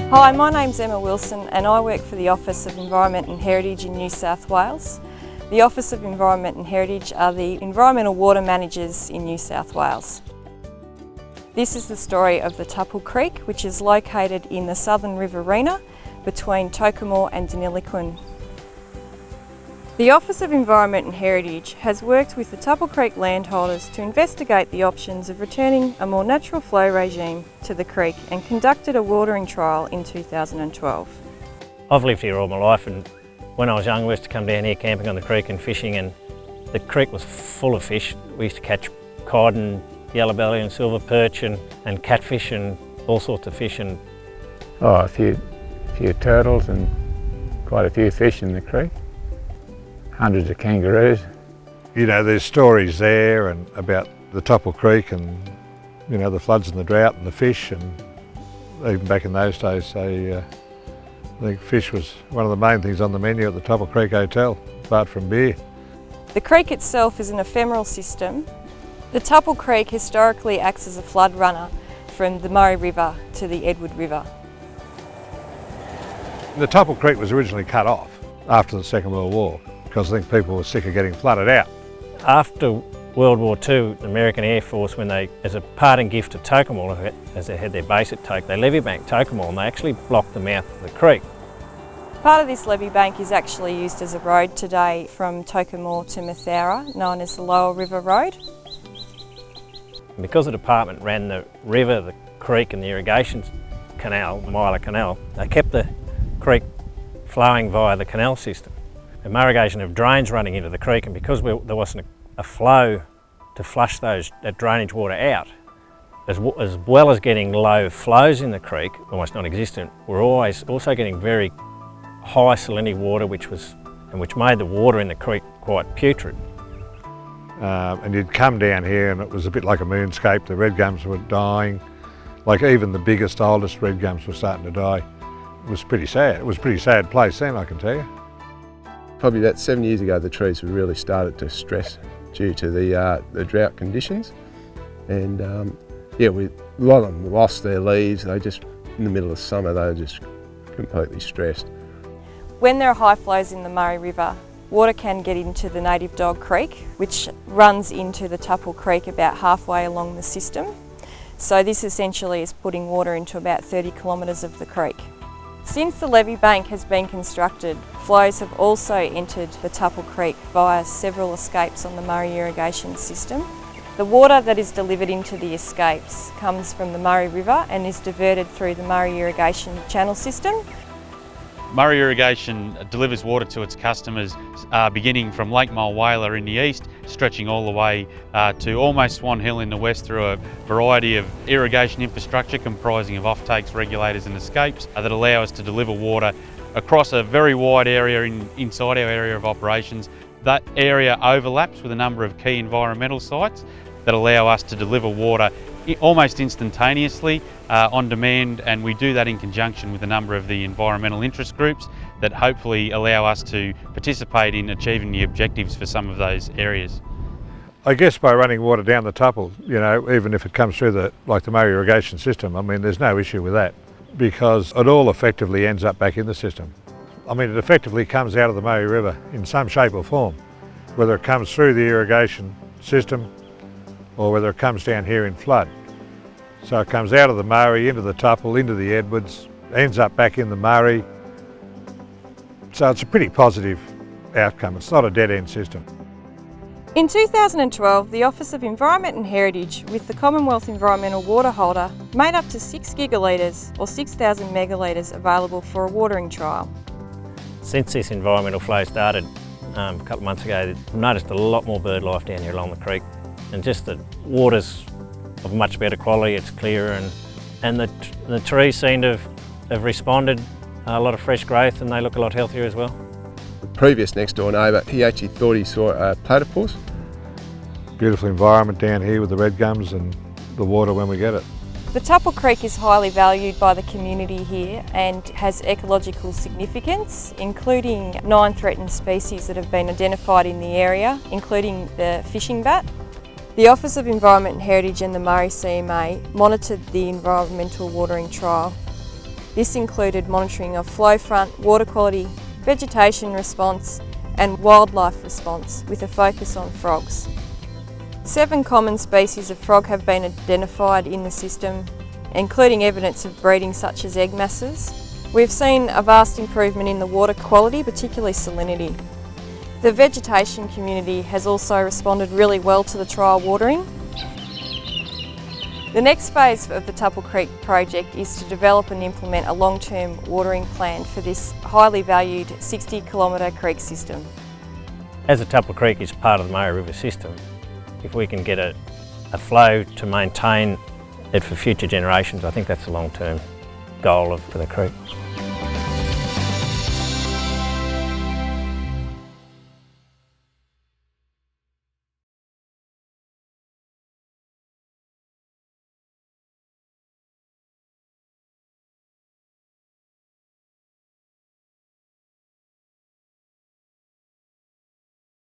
Hi, my name's Emma Wilson and I work for the Office of Environment and Heritage in New South Wales. The Office of Environment and Heritage are the environmental water managers in New South Wales. This is the story of the Tuppal Creek, which is located in the Southern Riverina between Tocumwal and Deniliquin. The Office of Environment and Heritage has worked with the Tuppal Creek landholders to investigate the options of returning a more natural flow regime to the creek and conducted a watering trial in 2012. I've lived here all my life, and when I was young we used to come down here camping on the creek and fishing, and the creek was full of fish. We used to catch cod and yellow belly and silver perch and catfish and all sorts of fish. And a few turtles and quite a few fish in the creek. Hundreds of kangaroos. You know, there's stories there and about the Tuppal Creek and, you know, the floods and the drought and the fish, and even back in those days, I think fish was one of the main things on the menu at the Tuppal Creek Hotel, apart from beer. The creek itself is an ephemeral system. The Tuppal Creek historically acts as a flood runner from the Murray River to the Edward River. The Tuppal Creek was originally cut off after the Second World War, because I think people were sick of getting flooded out. after World War II, the American Air Force, when they, as a parting gift to Tocumwal, as they had their base at Toke, they levee banked Tocumwal and they actually blocked the mouth of the creek. Part of this levee bank is actually used as a road today from Tocumwal to Mathaura, known as the Lower River Road. And because the department ran the river, the creek and the irrigation canal, the Myler Canal, they kept the creek flowing via the canal system. The irrigation of drains running into the creek, and because there wasn't a flow to flush that drainage water out, as well as getting low flows in the creek, almost non-existent, we're always also getting very high salinity water, which made the water in the creek quite putrid. And you'd come down here and it was a bit like a moonscape. The red gums were dying. Like even the biggest, oldest red gums were starting to die. It was pretty sad. It was a pretty sad place then, I can tell you. Probably about 7 years ago, the trees were really started to stress due to the drought conditions. And a lot of them lost their leaves. They just, in the middle of summer, they were just completely stressed. When there are high flows in the Murray River, water can get into the Native Dog Creek, which runs into the Tuppal Creek about halfway along the system. So this essentially is putting water into about 30 kilometres of the creek. Since the levee bank has been constructed, flows have also entered the Tuppal Creek via several escapes on the Murray irrigation system. The water that is delivered into the escapes comes from the Murray River and is diverted through the Murray irrigation channel system. Murray Irrigation delivers water to its customers beginning from Lake Mulwala in the east, stretching all the way to almost Swan Hill in the west through a variety of irrigation infrastructure comprising of offtakes, regulators and escapes that allow us to deliver water across a very wide area inside our area of operations. That area overlaps with a number of key environmental sites that allow us to deliver water almost instantaneously on demand, and we do that in conjunction with a number of the environmental interest groups that hopefully allow us to participate in achieving the objectives for some of those areas. I guess by running water down the Tuppal, you know, even if it comes through the Murray irrigation system, I mean, there's no issue with that because it all effectively ends up back in the system. I mean, it effectively comes out of the Murray River in some shape or form, whether it comes through the irrigation system or whether it comes down here in flood. So it comes out of the Murray, into the Tuppal, into the Edwards, ends up back in the Murray. So it's a pretty positive outcome. It's not a dead-end system. In 2012, the Office of Environment and Heritage, with the Commonwealth Environmental Water Holder, made up to 6 gigalitres or 6,000 megalitres available for a watering trial. Since this environmental flow started a couple of months ago, I've noticed a lot more bird life down here along the creek, and just the water's of much better quality, it's clearer, and the trees seem to have responded, a lot of fresh growth, and they look a lot healthier as well. The previous next door neighbour, he actually thought he saw a platypus. Beautiful environment down here with the red gums and the water when we get it. The Tuppal Creek is highly valued by the community here and has ecological significance, including 9 threatened species that have been identified in the area, including the fishing bat. The Office of Environment and Heritage and the Murray CMA monitored the environmental watering trial. This included monitoring of flow front, water quality, vegetation response and wildlife response with a focus on frogs. 7 common species of frog have been identified in the system, including evidence of breeding such as egg masses. We've seen a vast improvement in the water quality, particularly salinity. The vegetation community has also responded really well to the trial watering. The next phase of the Tuppal Creek project is to develop and implement a long-term watering plan for this highly valued 60-kilometre creek system. As the Tuppal Creek is part of the Murray River system, if we can get a flow to maintain it for future generations, I think that's the long-term goal for the creek.